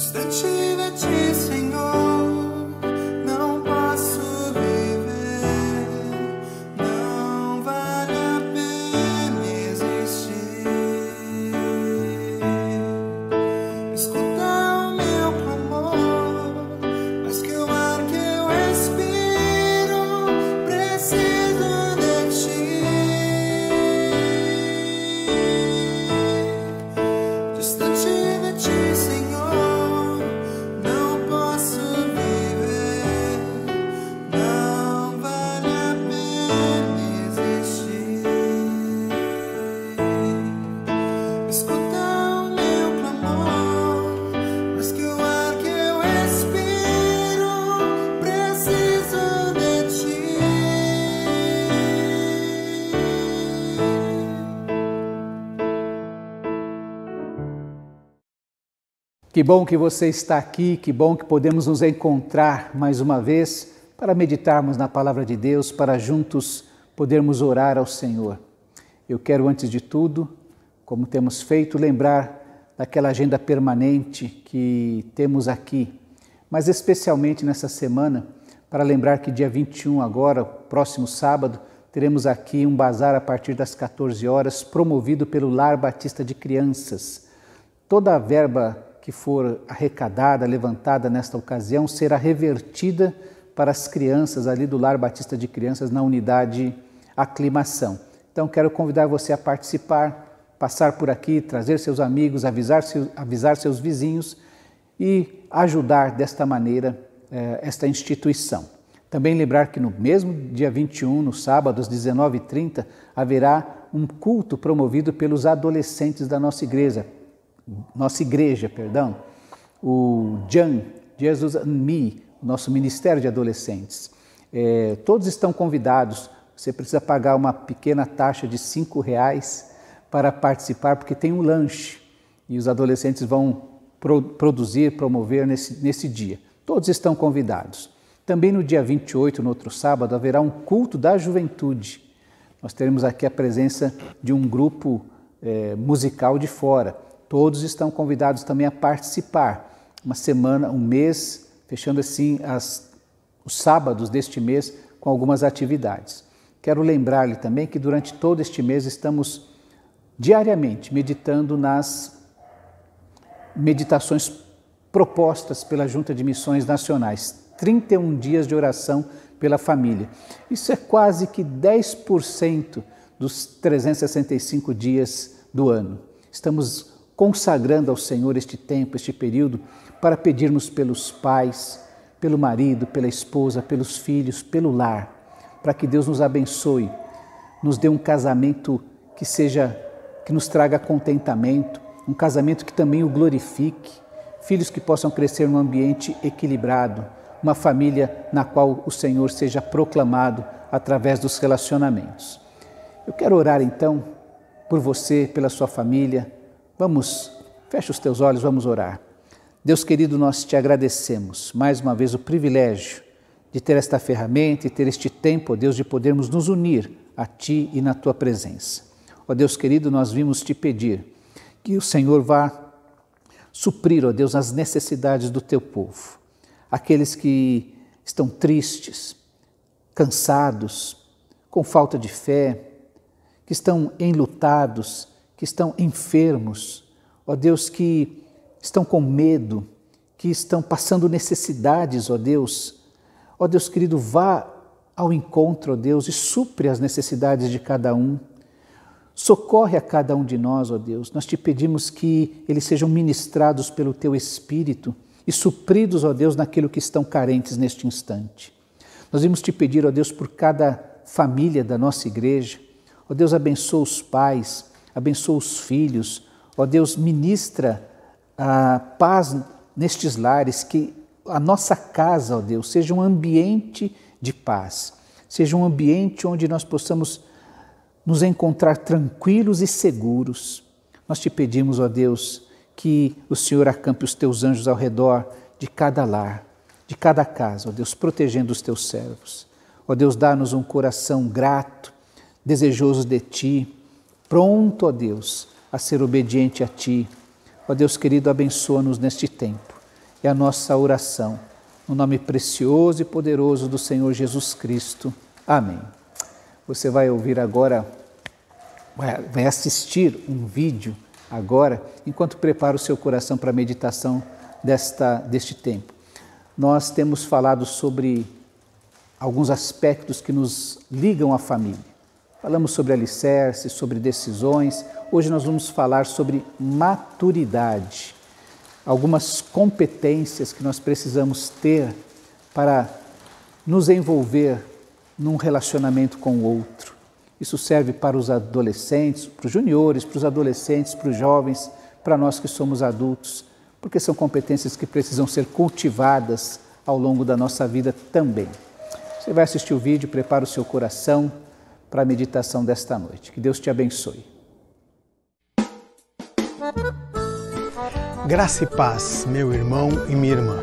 Distante de ti, Senhor, não posso viver, não vale a pena existir. Escuta o meu clamor, mas que o ar que eu respiro, preciso de ti. Distante de ti, Senhor, Que bom que você está aqui, que bom que podemos nos encontrar mais uma vez para meditarmos na Palavra de Deus, para juntos podermos orar ao Senhor. Eu quero, antes de tudo, como temos feito, lembrar daquela agenda permanente que temos aqui, mas especialmente nessa semana, para lembrar que dia 21 agora, próximo sábado, teremos aqui um bazar a partir das 14 horas, promovido pelo Lar Batista de Crianças. Toda a verba que for arrecadada, levantada nesta ocasião, será revertida para as crianças ali do Lar Batista de Crianças na unidade Aclimação. Então quero convidar você a participar, passar por aqui, trazer seus amigos, avisar seus vizinhos e ajudar desta maneira esta instituição. Também lembrar que no mesmo dia 21, no sábado, às 19h30, haverá um culto promovido pelos adolescentes da nossa igreja, o JAN, Jesus and Me, nosso Ministério de Adolescentes. Todos estão convidados, você precisa pagar uma pequena taxa de R$5 para participar, porque tem um lanche e os adolescentes vão promover nesse dia. Todos estão convidados. Também no dia 28, no outro sábado, haverá um culto da juventude. Nós teremos aqui a presença de um grupo musical de fora. Todos estão convidados também a participar. Uma semana, um mês, fechando assim os sábados deste mês com algumas atividades. Quero lembrar-lhe também que durante todo este mês estamos diariamente meditando nas meditações propostas pela Junta de Missões Nacionais. 31 dias de oração pela família. Isso é quase que 10% dos 365 dias do ano. Estamos consagrando ao Senhor este tempo, este período, para pedirmos pelos pais, pelo marido, pela esposa, pelos filhos, pelo lar, para que Deus nos abençoe, nos dê um casamento que nos traga contentamento, um casamento que também o glorifique, filhos que possam crescer num ambiente equilibrado, uma família na qual o Senhor seja proclamado através dos relacionamentos. Eu quero orar então por você, pela sua família. Fecha os teus olhos, vamos orar. Deus querido, nós te agradecemos mais uma vez o privilégio de ter esta ferramenta e ter este tempo, ó Deus, de podermos nos unir a Ti e na Tua presença. Ó Deus querido, nós vimos Te pedir que o Senhor vá suprir, ó Deus, as necessidades do Teu povo. Aqueles que estão tristes, cansados, com falta de fé, que estão enlutados, que estão enfermos, ó Deus, que estão com medo, que estão passando necessidades, ó Deus querido, vá ao encontro, ó Deus, e supre as necessidades de cada um. Socorre a cada um de nós, ó Deus. Nós te pedimos que eles sejam ministrados pelo Teu Espírito e supridos, ó Deus, naquilo que estão carentes neste instante. Nós vamos te pedir, ó Deus, por cada família da nossa igreja. Ó Deus, abençoa os pais, abençoa os filhos. Ó Deus, ministra a paz nestes lares, que a nossa casa, ó Deus, seja um ambiente de paz, seja um ambiente onde nós possamos nos encontrar tranquilos e seguros. Nós te pedimos, ó Deus, que o Senhor acampe os Teus anjos ao redor de cada lar, de cada casa, ó Deus, protegendo os Teus servos. Ó Deus, dá-nos um coração grato, desejoso de Ti, pronto, ó Deus, a ser obediente a Ti. Ó Deus querido, abençoa-nos neste tempo. é a nossa oração. No nome precioso e poderoso do Senhor Jesus Cristo. Amém. Você vai ouvir agora, vai assistir um vídeo agora, enquanto prepara o seu coração para a meditação deste tempo. Nós temos falado sobre alguns aspectos que nos ligam à família. Falamos sobre alicerce, sobre decisões. Hoje nós vamos falar sobre maturidade. Algumas competências que nós precisamos ter para nos envolver num relacionamento com o outro. Isso serve para os adolescentes, para os juniores, para os adolescentes, para os jovens, para nós que somos adultos, porque são competências que precisam ser cultivadas ao longo da nossa vida também. Você vai assistir o vídeo, prepara o seu coração para a meditação desta noite. Que Deus te abençoe. Graça e paz, meu irmão e minha irmã.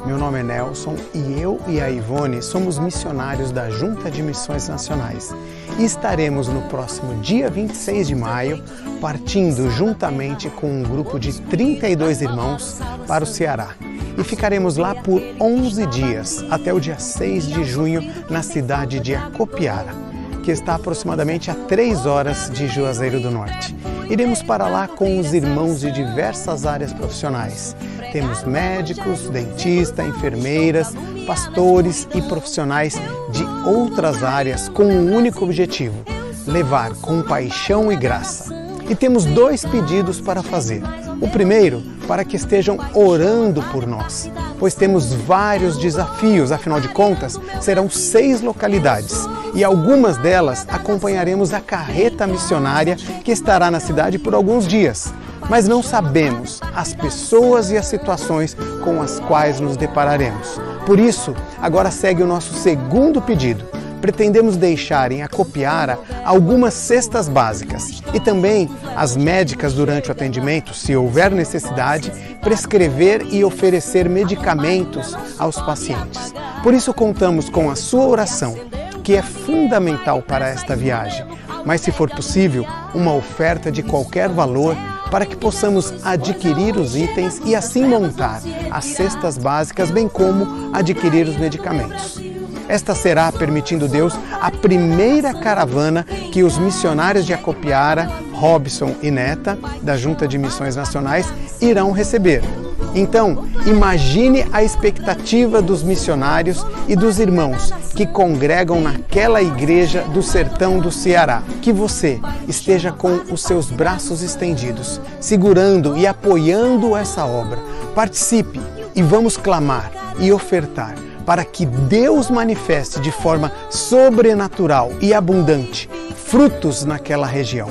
Meu nome é Nelson e eu e a Ivone somos missionários da Junta de Missões Nacionais e estaremos no próximo dia 26 de maio partindo juntamente com um grupo de 32 irmãos para o Ceará. E ficaremos lá por 11 dias, até o dia 6 de junho, na cidade de Acopiara, que está aproximadamente a 3 horas de Juazeiro do Norte. Iremos para lá com os irmãos de diversas áreas profissionais. Temos médicos, dentistas, enfermeiras, pastores e profissionais de outras áreas com um único objetivo: levar com paixão e graça. E temos 2 pedidos para fazer. O primeiro, para que estejam orando por nós, pois temos vários desafios, afinal de contas, serão 6 localidades e algumas delas acompanharemos a carreta missionária que estará na cidade por alguns dias. Mas não sabemos as pessoas e as situações com as quais nos depararemos. Por isso, agora segue o nosso segundo pedido. Pretendemos deixar em Acopiara algumas cestas básicas e também as médicas durante o atendimento, se houver necessidade, prescrever e oferecer medicamentos aos pacientes. Por isso contamos com a sua oração, que é fundamental para esta viagem, mas se for possível, uma oferta de qualquer valor para que possamos adquirir os itens e assim montar as cestas básicas, bem como adquirir os medicamentos. Esta será, permitindo Deus, a primeira caravana que os missionários de Acopiara, Robson e Neta, da Junta de Missões Nacionais, irão receber. Então, imagine a expectativa dos missionários e dos irmãos que congregam naquela igreja do sertão do Ceará. Que você esteja com os seus braços estendidos, segurando e apoiando essa obra. Participe e vamos clamar e ofertar para que Deus manifeste de forma sobrenatural e abundante frutos naquela região.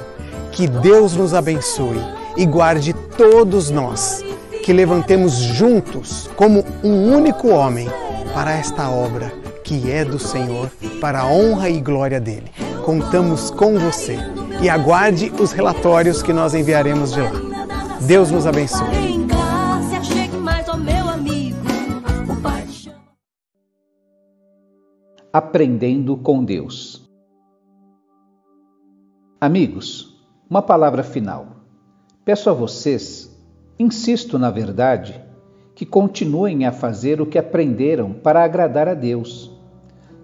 Que Deus nos abençoe e guarde todos nós, que levantemos juntos como um único homem para esta obra que é do Senhor, para a honra e glória dele. Contamos com você e aguarde os relatórios que nós enviaremos de lá. Deus nos abençoe. Aprendendo com Deus. Amigos, uma palavra final. Peço a vocês, insisto na verdade, que continuem a fazer o que aprenderam para agradar a Deus,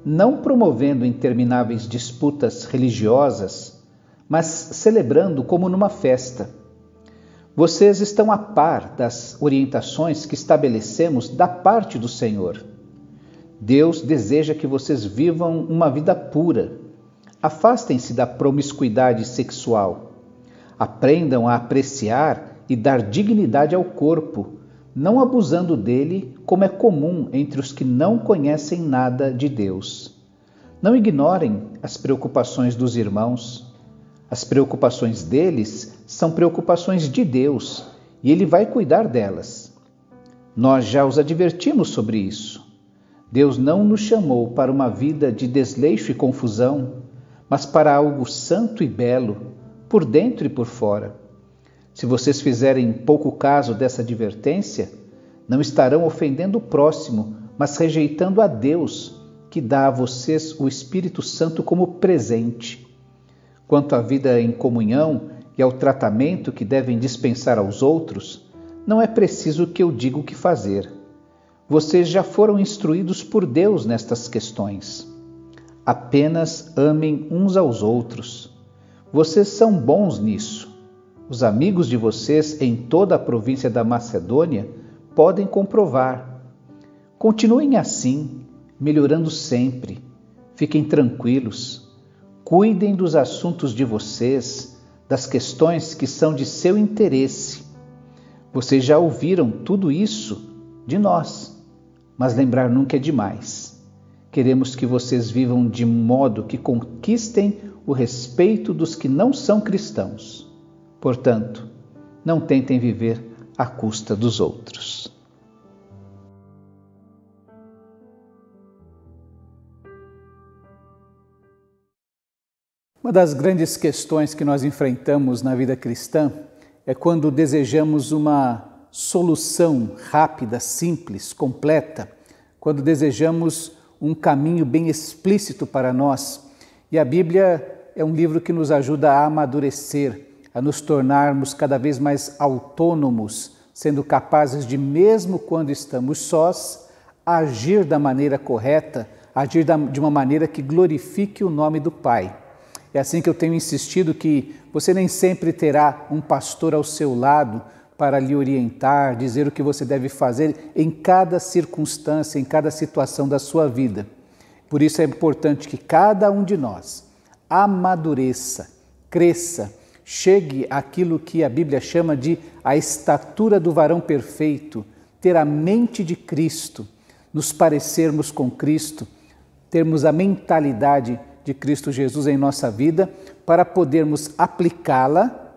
não promovendo intermináveis disputas religiosas, mas celebrando como numa festa. Vocês estão a par das orientações que estabelecemos da parte do Senhor. Deus deseja que vocês vivam uma vida pura. Afastem-se da promiscuidade sexual. Aprendam a apreciar e dar dignidade ao corpo, não abusando dele como é comum entre os que não conhecem nada de Deus. Não ignorem as preocupações dos irmãos. As preocupações deles são preocupações de Deus e Ele vai cuidar delas. Nós já os advertimos sobre isso. Deus não nos chamou para uma vida de desleixo e confusão, mas para algo santo e belo, por dentro e por fora. Se vocês fizerem pouco caso dessa advertência, não estarão ofendendo o próximo, mas rejeitando a Deus, que dá a vocês o Espírito Santo como presente. Quanto à vida em comunhão e ao tratamento que devem dispensar aos outros, Não é preciso que eu diga o que fazer. Vocês já foram instruídos por Deus nestas questões. Apenas amem uns aos outros. Vocês são bons nisso. Os amigos de vocês em toda a província da Macedônia podem comprovar. Continuem assim, melhorando sempre. Fiquem tranquilos. Cuidem dos assuntos de vocês, das questões que são de seu interesse. Vocês já ouviram tudo isso de nós, mas lembrar nunca é demais. Queremos que vocês vivam de modo que conquistem o respeito dos que não são cristãos. Portanto, não tentem viver à custa dos outros. Uma das grandes questões que nós enfrentamos na vida cristã é quando desejamos uma solução rápida, simples, completa, quando desejamos um caminho bem explícito para nós. E a Bíblia é um livro que nos ajuda a amadurecer, a nos tornarmos cada vez mais autônomos, sendo capazes de, mesmo quando estamos sós, agir da maneira correta, agir de uma maneira que glorifique o nome do Pai. É assim que eu tenho insistido que você nem sempre terá um pastor ao seu lado para lhe orientar, dizer o que você deve fazer em cada circunstância, em cada situação da sua vida. Por isso é importante que cada um de nós amadureça, cresça, chegue àquilo que a Bíblia chama de a estatura do varão perfeito, ter a mente de Cristo, nos parecermos com Cristo, termos a mentalidade de Cristo Jesus em nossa vida para podermos aplicá-la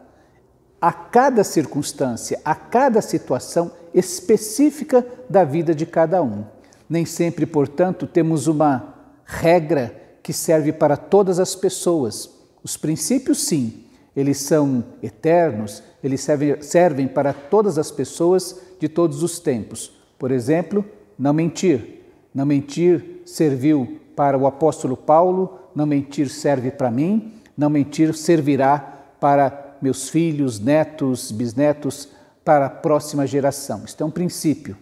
a cada circunstância, a cada situação específica da vida de cada um. Nem sempre, portanto, temos uma regra que serve para todas as pessoas. Os princípios, sim, eles são eternos, eles servem para todas as pessoas de todos os tempos. Por exemplo, não mentir. Não mentir serviu para o apóstolo Paulo, não mentir serve para mim, não mentir servirá para meus filhos, netos, bisnetos, para a próxima geração. Isto é um princípio.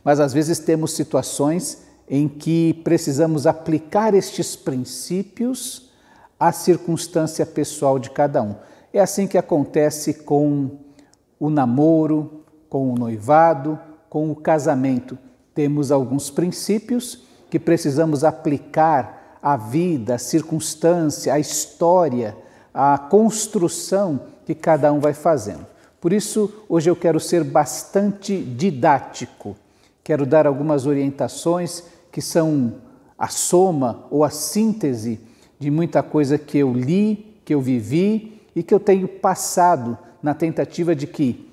Mas às vezes temos situações em que precisamos aplicar estes princípios à circunstância pessoal de cada um. É assim que acontece com o namoro, com o noivado, com o casamento. Temos alguns princípios que precisamos aplicar à vida, à circunstância, à história, à construção que cada um vai fazendo. Por isso, hoje eu quero ser bastante didático. Quero dar algumas orientações que são a soma ou a síntese de muita coisa que eu li, que eu vivi e que eu tenho passado na tentativa de que,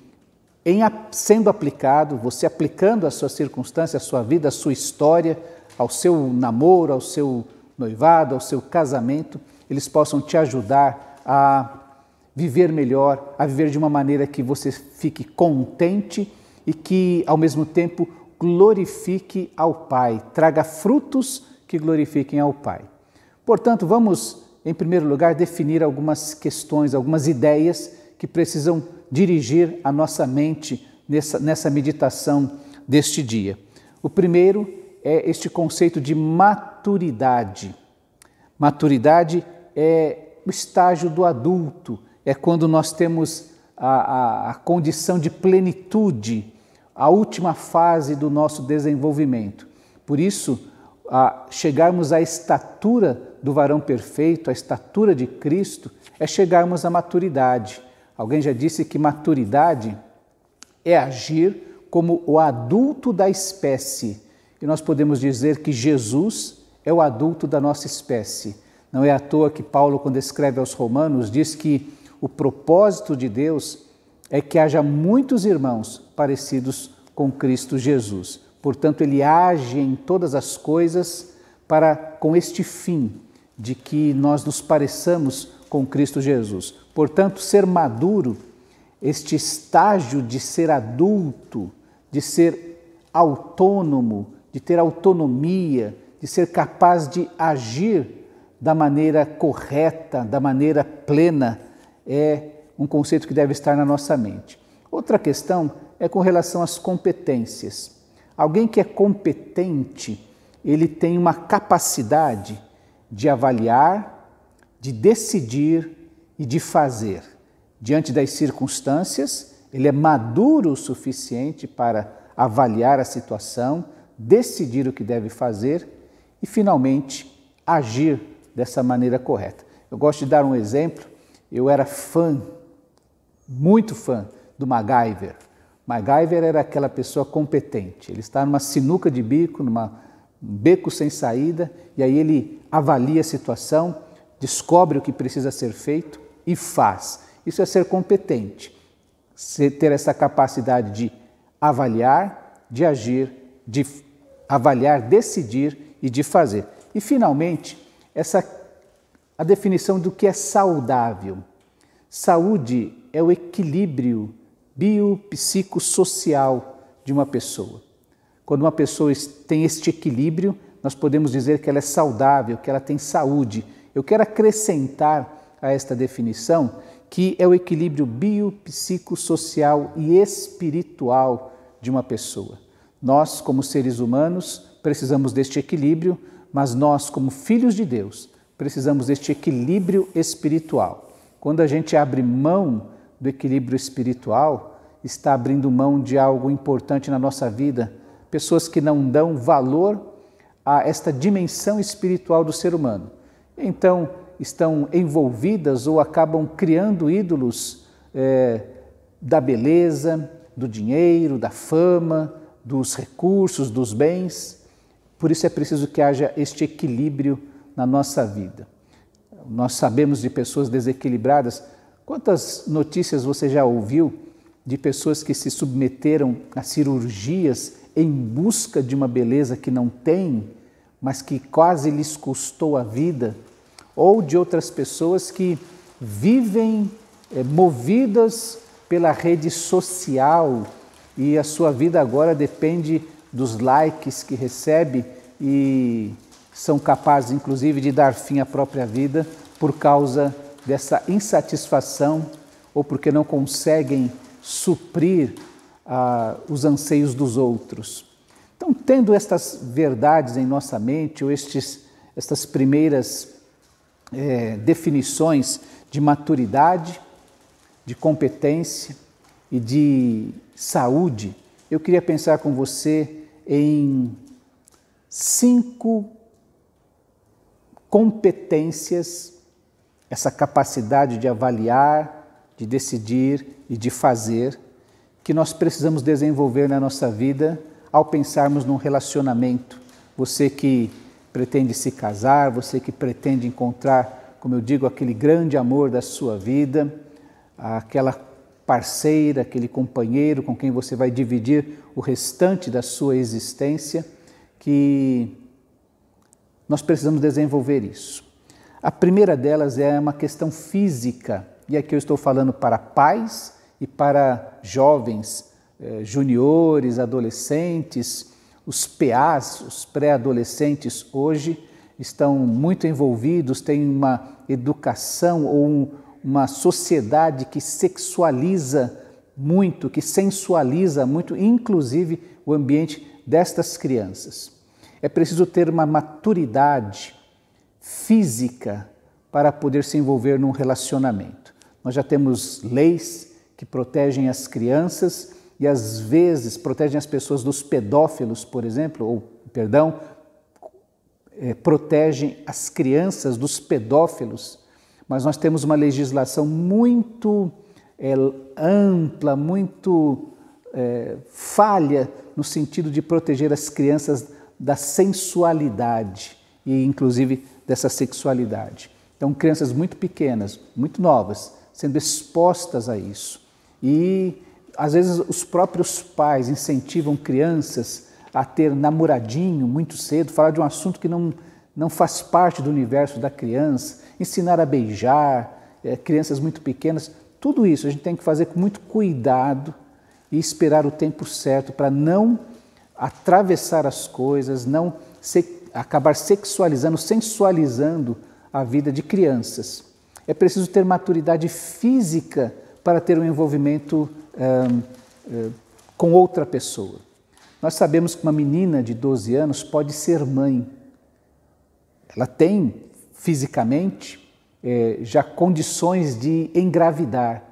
sendo aplicado, você aplicando a sua circunstância, a sua vida, a sua história, ao seu namoro, ao seu noivado, ao seu casamento, eles possam te ajudar a viver melhor, a viver de uma maneira que você fique contente e que, ao mesmo tempo, glorifique ao Pai, traga frutos que glorifiquem ao Pai. Portanto, vamos, em primeiro lugar, definir algumas questões, algumas ideias que precisam dirigir a nossa mente nessa meditação deste dia. O primeiro é este conceito de maturidade. Maturidade é o estágio do adulto, é quando nós temos a condição de plenitude, a última fase do nosso desenvolvimento. Por isso, chegarmos à estatura do varão perfeito, à estatura de Cristo, é chegarmos à maturidade. Alguém já disse que maturidade é agir como o adulto da espécie. E nós podemos dizer que Jesus é o adulto da nossa espécie. Não é à toa que Paulo, quando escreve aos Romanos, diz que o propósito de Deus é que haja muitos irmãos parecidos com Cristo Jesus. Portanto, ele age em todas as coisas com este fim de que nós nos pareçamos com Cristo Jesus. Portanto, ser maduro, este estágio de ser adulto, de ser autônomo, de ter autonomia, de ser capaz de agir da maneira correta, da maneira plena, é um conceito que deve estar na nossa mente. Outra questão é com relação às competências. Alguém que é competente, ele tem uma capacidade de avaliar, de decidir e de fazer. Diante das circunstâncias, ele é maduro o suficiente para avaliar a situação, decidir o que deve fazer e, finalmente, agir dessa maneira correta. Eu gosto de dar um exemplo. Eu era muito fã do MacGyver. MacGyver era aquela pessoa competente. Ele está numa sinuca de bico, um beco sem saída, e aí ele avalia a situação, descobre o que precisa ser feito e faz. Isso é ser competente, ter essa capacidade de avaliar, de agir, de avaliar, decidir e de fazer. E, finalmente, a definição do que é saudável. Saúde é o equilíbrio biopsicossocial de uma pessoa. Quando uma pessoa tem este equilíbrio, nós podemos dizer que ela é saudável, que ela tem saúde. Eu quero acrescentar a esta definição que é o equilíbrio biopsicossocial e espiritual de uma pessoa. Nós, como seres humanos, precisamos deste equilíbrio, mas nós, como filhos de Deus, precisamos deste equilíbrio espiritual. Quando a gente abre mão do equilíbrio espiritual, está abrindo mão de algo importante na nossa vida. Pessoas que não dão valor a esta dimensão espiritual do ser humano. Então, estão envolvidas ou acabam criando ídolos da beleza, do dinheiro, da fama, dos recursos, dos bens. Por isso é preciso que haja este equilíbrio na nossa vida. Nós sabemos de pessoas desequilibradas. Quantas notícias você já ouviu de pessoas que se submeteram a cirurgias em busca de uma beleza que não têm, mas que quase lhes custou a vida? Ou de outras pessoas que vivem movidas pela rede social e a sua vida agora depende dos likes que recebe e são capazes, inclusive, de dar fim à própria vida por causa dessa insatisfação ou porque não conseguem suprir os anseios dos outros. Então, tendo estas verdades em nossa mente, ou estas primeiras definições de maturidade, de competência e de saúde, eu queria pensar com você em 5 competências, essa capacidade de avaliar, de decidir e de fazer, que nós precisamos desenvolver na nossa vida ao pensarmos num relacionamento. Você que pretende se casar, você que pretende encontrar, como eu digo, aquele grande amor da sua vida, aquela parceira, aquele companheiro com quem você vai dividir o restante da sua existência, que nós precisamos desenvolver isso. A primeira delas é uma questão física, e aqui eu estou falando para pais e para jovens, juniores, adolescentes. Os PAs, os pré-adolescentes hoje estão muito envolvidos, têm uma educação ou uma sociedade que sexualiza muito, que sensualiza muito, inclusive o ambiente destas crianças. É preciso ter uma maturidade física para poder se envolver num relacionamento. Nós já temos leis que protegem as crianças e às vezes protegem as pessoas dos pedófilos, por exemplo, protegem as crianças dos pedófilos, mas nós temos uma legislação muito ampla, muito falha no sentido de proteger as crianças da sensualidade e inclusive dessa sexualidade. Então, crianças muito pequenas, muito novas, sendo expostas a isso. E às vezes os próprios pais incentivam crianças a ter namoradinho muito cedo, falar de um assunto que não faz parte do universo da criança, ensinar a beijar, crianças muito pequenas. Tudo isso a gente tem que fazer com muito cuidado e esperar o tempo certo para não atravessar as coisas, não acabar sexualizando, sensualizando a vida de crianças. É preciso ter maturidade física para ter um envolvimento com outra pessoa. Nós sabemos que uma menina de 12 anos pode ser mãe. Ela tem fisicamente já condições de engravidar,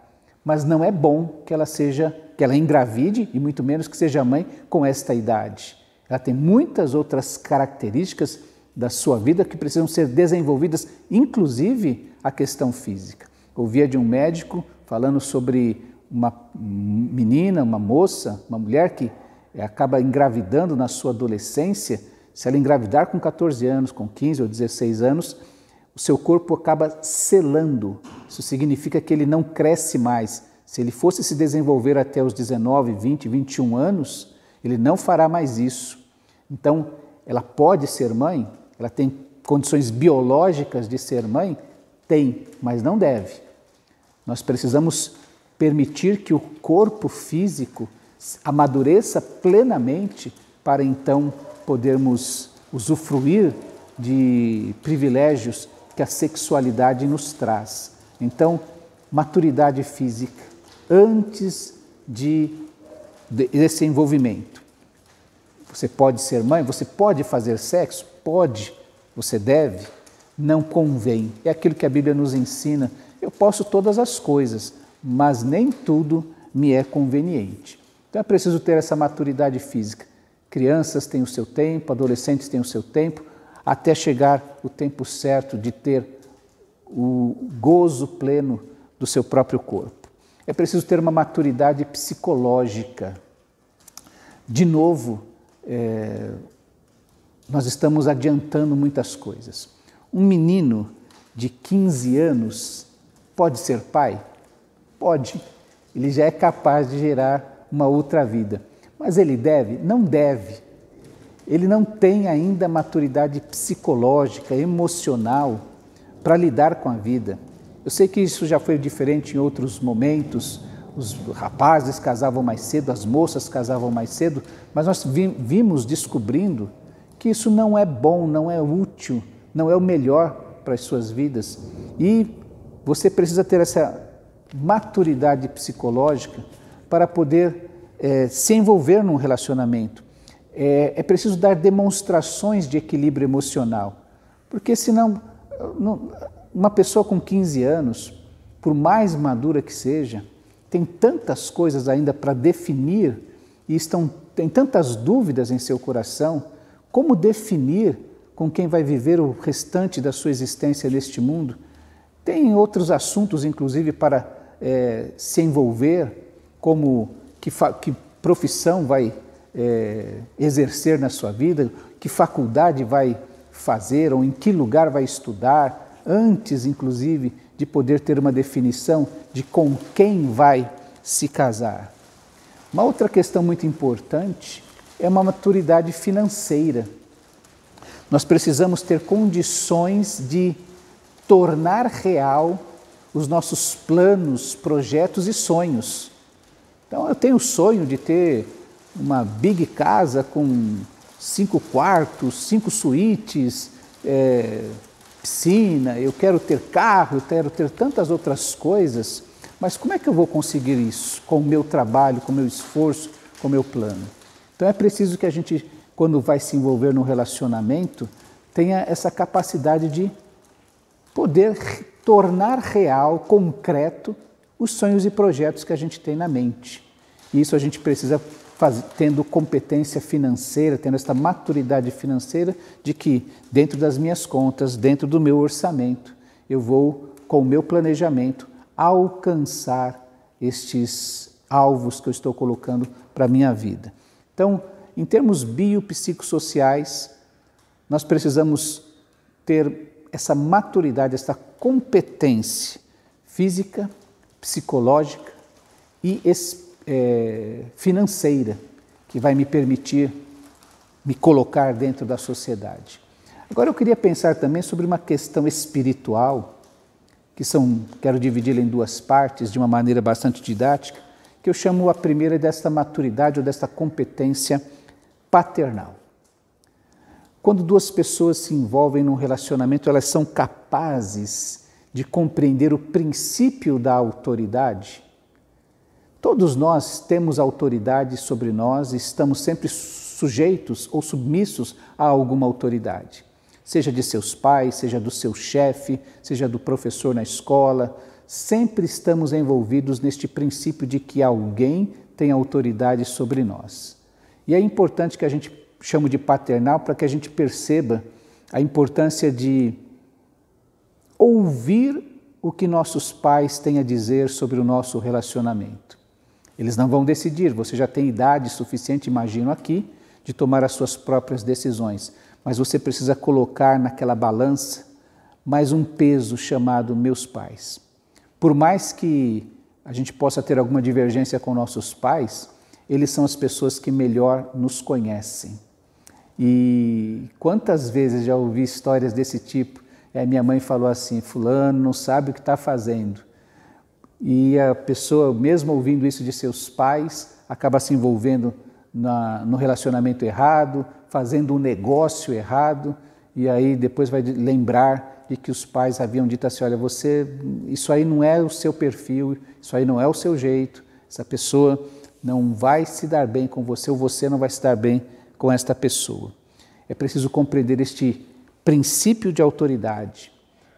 mas não é bom que ela engravide e muito menos que seja mãe com esta idade. Ela tem muitas outras características da sua vida que precisam ser desenvolvidas, inclusive a questão física. Ouvia de um médico falando sobre uma menina, uma moça, uma mulher que acaba engravidando na sua adolescência. Se ela engravidar com 14 anos, com 15 ou 16 anos, o seu corpo acaba selando. Isso significa que ele não cresce mais. Se ele fosse se desenvolver até os 19, 20, 21 anos, ele não fará mais isso. Então, ela pode ser mãe? Ela tem condições biológicas de ser mãe? Tem, mas não deve. Nós precisamos permitir que o corpo físico amadureça plenamente para então podermos usufruir de privilégios que a sexualidade nos traz. Então, maturidade física antes desse envolvimento. Você pode ser mãe, você pode fazer sexo? Pode, você deve, não convém. É aquilo que a Bíblia nos ensina. Eu posso todas as coisas, mas nem tudo me é conveniente. Então é preciso ter essa maturidade física. Crianças têm o seu tempo, adolescentes têm o seu tempo, até chegar o tempo certo de ter o gozo pleno do seu próprio corpo. É preciso ter uma maturidade psicológica. De novo, nós estamos adiantando muitas coisas. Um menino de 15 anos pode ser pai? Pode. Ele já é capaz de gerar uma outra vida. Mas ele deve? Não deve. Ele não tem ainda maturidade psicológica, emocional para lidar com a vida. Eu sei que isso já foi diferente em outros momentos. Os rapazes casavam mais cedo, as moças casavam mais cedo, mas nós vimos descobrindo que isso não é bom, não é útil, não é o melhor para as suas vidas. E você precisa ter essa maturidade psicológica para poder se envolver num relacionamento. É preciso dar demonstrações de equilíbrio emocional, porque senão uma pessoa com 15 anos, por mais madura que seja, tem tantas coisas ainda para definir e tem tantas dúvidas em seu coração. Como definir com quem vai viver o restante da sua existência neste mundo? Tem outros assuntos, inclusive, para se envolver, como que profissão vai exercer na sua vida, que faculdade vai fazer ou em que lugar vai estudar, antes, inclusive, de poder ter uma definição de com quem vai se casar. Uma outra questão muito importante é uma maturidade financeira. Nós precisamos ter condições de tornar real os nossos planos, projetos e sonhos. Então, eu tenho o sonho de ter uma big casa com 5 quartos, 5 suítes, piscina, eu quero ter carro, eu quero ter tantas outras coisas, mas como é que eu vou conseguir isso com o meu trabalho, com o meu esforço, com o meu plano? Então é preciso que a gente, quando vai se envolver num relacionamento, tenha essa capacidade de poder tornar real, concreto, os sonhos e projetos que a gente tem na mente. E isso a gente precisa fazer, tendo competência financeira, tendo essa maturidade financeira de que dentro das minhas contas, dentro do meu orçamento, eu vou, com o meu planejamento, alcançar estes alvos que eu estou colocando para a minha vida. Então, em termos biopsicossociais, nós precisamos ter essa maturidade, essa competência física, psicológica e financeira, que vai me permitir me colocar dentro da sociedade. Agora eu queria pensar também sobre uma questão espiritual, quero dividi-la em 2 partes, de uma maneira bastante didática, que eu chamo a primeira desta maturidade ou desta competência paternal. Quando 2 pessoas se envolvem num relacionamento, elas são capazes de compreender o princípio da autoridade. Todos nós temos autoridade sobre nós e estamos sempre sujeitos ou submissos a alguma autoridade. Seja de seus pais, seja do seu chefe, seja do professor na escola, sempre estamos envolvidos neste princípio de que alguém tem autoridade sobre nós. E é importante que a gente chame de paternal para que a gente perceba a importância de ouvir o que nossos pais têm a dizer sobre o nosso relacionamento. Eles não vão decidir, você já tem idade suficiente, imagino aqui, de tomar as suas próprias decisões, mas você precisa colocar naquela balança mais um peso chamado meus pais. Por mais que a gente possa ter alguma divergência com nossos pais, eles são as pessoas que melhor nos conhecem. E quantas vezes já ouvi histórias desse tipo? Minha mãe falou assim, fulano não sabe o que está fazendo. E a pessoa, mesmo ouvindo isso de seus pais, acaba se envolvendo no relacionamento errado, fazendo um negócio errado, e aí depois vai lembrar de que os pais haviam dito assim, olha, isso aí não é o seu perfil, isso aí não é o seu jeito, essa pessoa não vai se dar bem com você, ou você não vai se dar bem com esta pessoa. É preciso compreender este princípio de autoridade,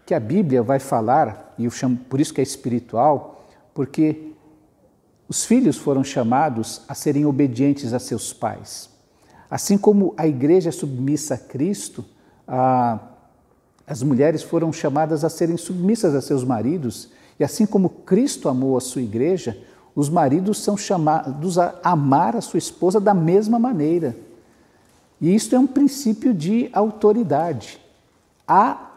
que a Bíblia vai falar, e eu chamo por isso que é espiritual, porque os filhos foram chamados a serem obedientes a seus pais. Assim como a igreja é submissa a Cristo, as mulheres foram chamadas a serem submissas a seus maridos, e assim como Cristo amou a sua igreja, os maridos são chamados a amar a sua esposa da mesma maneira. E isso é um princípio de autoridade. Há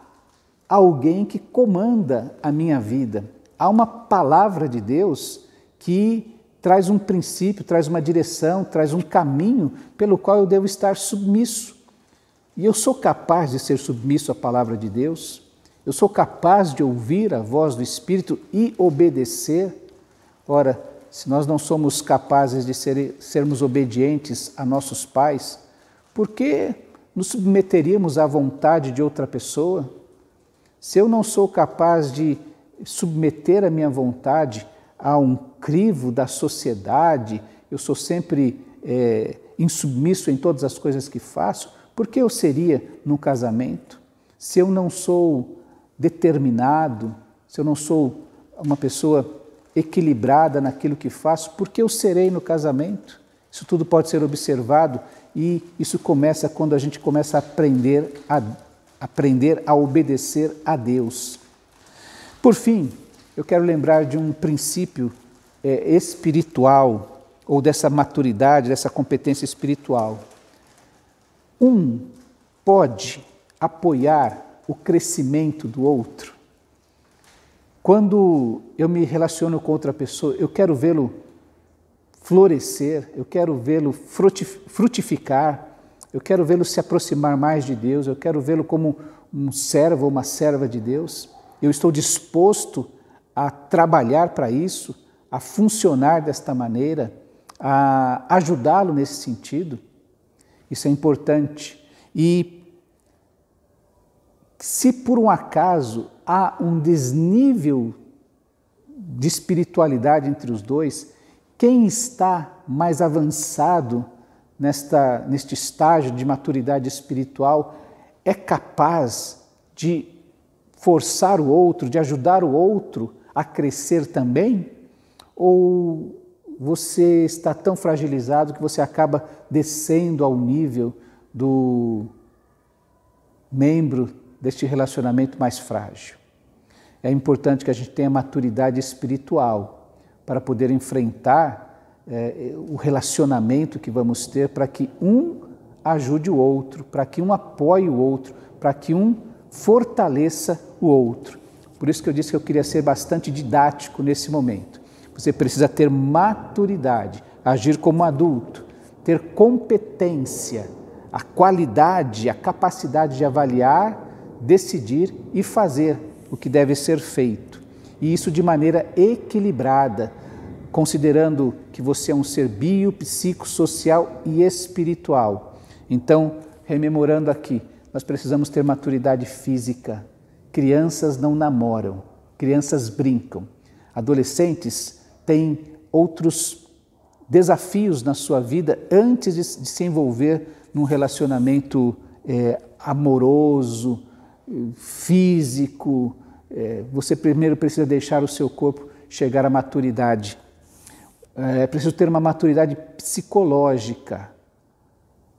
alguém que comanda a minha vida. Há uma palavra de Deus que traz um princípio, traz uma direção, traz um caminho pelo qual eu devo estar submisso. E eu sou capaz de ser submisso à palavra de Deus? Eu sou capaz de ouvir a voz do Espírito e obedecer? Ora, se nós não somos capazes de sermos obedientes a nossos pais, por que nos submeteríamos à vontade de outra pessoa? Se eu não sou capaz de submeter a minha vontade a um crivo da sociedade, eu sou sempre insubmisso em todas as coisas que faço, por que eu seria num casamento? Se eu não sou determinado, se eu não sou uma pessoa equilibrada naquilo que faço, por que eu serei no casamento? Isso tudo pode ser observado e isso começa quando a gente começa a aprender a obedecer a Deus. Por fim, eu quero lembrar de um princípio espiritual, ou dessa maturidade, dessa competência espiritual. Um pode apoiar o crescimento do outro. Quando eu me relaciono com outra pessoa, eu quero vê-lo florescer, eu quero vê-lo frutificar, eu quero vê-lo se aproximar mais de Deus, eu quero vê-lo como um servo ou uma serva de Deus. Eu estou disposto a trabalhar para isso, a funcionar desta maneira, a ajudá-lo nesse sentido. Isso é importante. E se por um acaso há um desnível de espiritualidade entre os dois, quem está mais avançado neste estágio de maturidade espiritual é capaz de forçar o outro, de ajudar o outro a crescer também? Ou você está tão fragilizado que você acaba descendo ao nível do membro deste relacionamento mais frágil? É importante que a gente tenha maturidade espiritual para poder enfrentar o relacionamento que vamos ter, para que um ajude o outro, para que um apoie o outro, para que um fortaleça o outro. Por isso que eu disse que eu queria ser bastante didático nesse momento. Você precisa ter maturidade, agir como adulto, ter competência, a qualidade, a capacidade de avaliar, decidir e fazer o que deve ser feito. E isso de maneira equilibrada, considerando que você é um ser bio, psico, social e espiritual. Então, rememorando aqui, nós precisamos ter maturidade física. Crianças não namoram, crianças brincam. Adolescentes têm outros desafios na sua vida antes de se envolver num relacionamento amoroso, físico. Você primeiro precisa deixar o seu corpo chegar à maturidade. É preciso ter uma maturidade psicológica.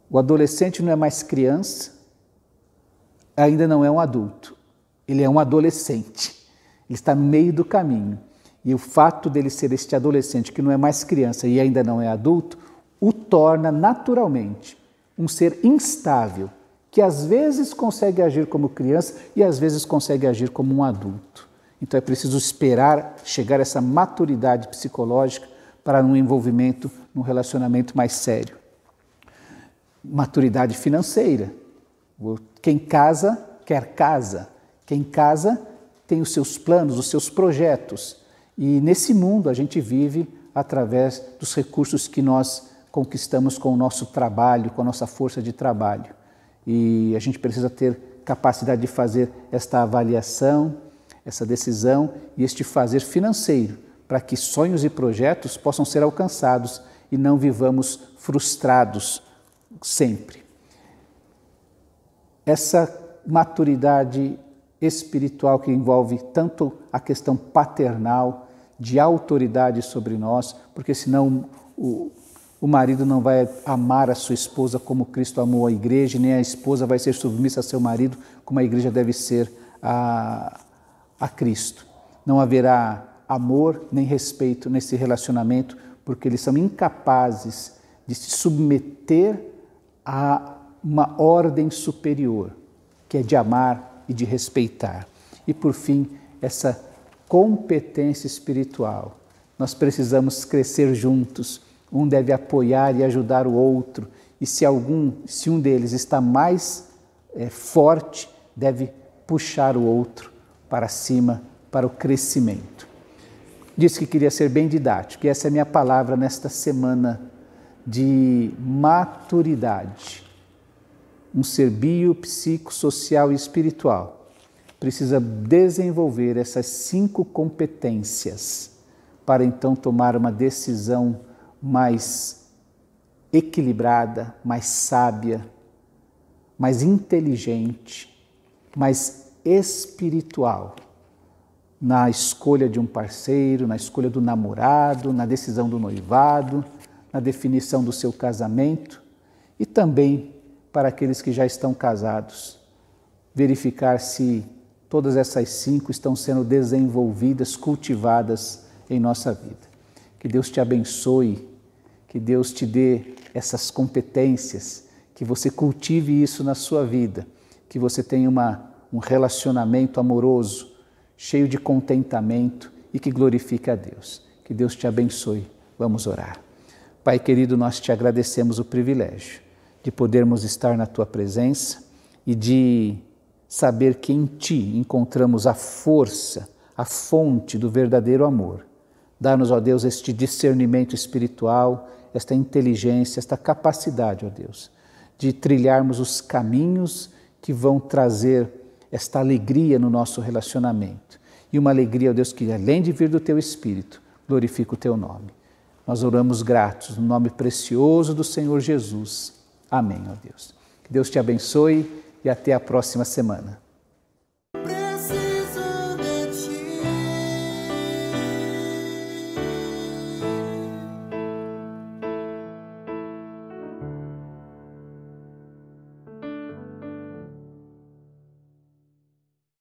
O adolescente não é mais criança, ainda não é um adulto. Ele é um adolescente. Ele está no meio do caminho. E o fato dele ser este adolescente que não é mais criança e ainda não é adulto, o torna naturalmente um ser instável, que às vezes consegue agir como criança e às vezes consegue agir como um adulto. Então é preciso esperar chegar a essa maturidade psicológica para um envolvimento, num relacionamento mais sério. Maturidade financeira. Quem casa, quer casa. Quem casa tem os seus planos, os seus projetos. E nesse mundo a gente vive através dos recursos que nós conquistamos com o nosso trabalho, com a nossa força de trabalho. E a gente precisa ter capacidade de fazer esta avaliação, essa decisão e este fazer financeiro, para que sonhos e projetos possam ser alcançados e não vivamos frustrados sempre. Essa maturidade espiritual que envolve tanto a questão paternal, de autoridade sobre nós, porque senão o marido não vai amar a sua esposa como Cristo amou a igreja, nem a esposa vai ser submissa a seu marido como a igreja deve ser a Cristo. Não haverá amor nem respeito nesse relacionamento, porque eles são incapazes de se submeter a uma ordem superior, que é de amar e de respeitar. E por fim, essa competência espiritual. Nós precisamos crescer juntos. Um deve apoiar e ajudar o outro. E se um deles está mais forte, deve puxar o outro para cima, para o crescimento. Disse que queria ser bem didático, e essa é a minha palavra nesta semana de maturidade. Um ser biopsicossocial e espiritual precisa desenvolver essas 5 competências para então tomar uma decisão mais equilibrada, mais sábia, mais inteligente, mais espiritual na escolha de um parceiro, na escolha do namorado, na decisão do noivado, na definição do seu casamento e também para aqueles que já estão casados, verificar se todas essas 5 estão sendo desenvolvidas, cultivadas em nossa vida. Que Deus te abençoe, que Deus te dê essas competências, que você cultive isso na sua vida, que você tenha um relacionamento amoroso, cheio de contentamento e que glorifique a Deus. Que Deus te abençoe. Vamos orar. Pai querido, nós te agradecemos o privilégio de podermos estar na Tua presença e de saber que em Ti encontramos a força, a fonte do verdadeiro amor. Dá-nos, ó Deus, este discernimento espiritual, esta inteligência, esta capacidade, ó Deus, de trilharmos os caminhos que vão trazer esta alegria no nosso relacionamento. E uma alegria, ó Deus, que além de vir do Teu Espírito, glorifica o Teu nome. Nós oramos gratos no nome precioso do Senhor Jesus. Amém, ó Deus. Que Deus te abençoe e até a próxima semana.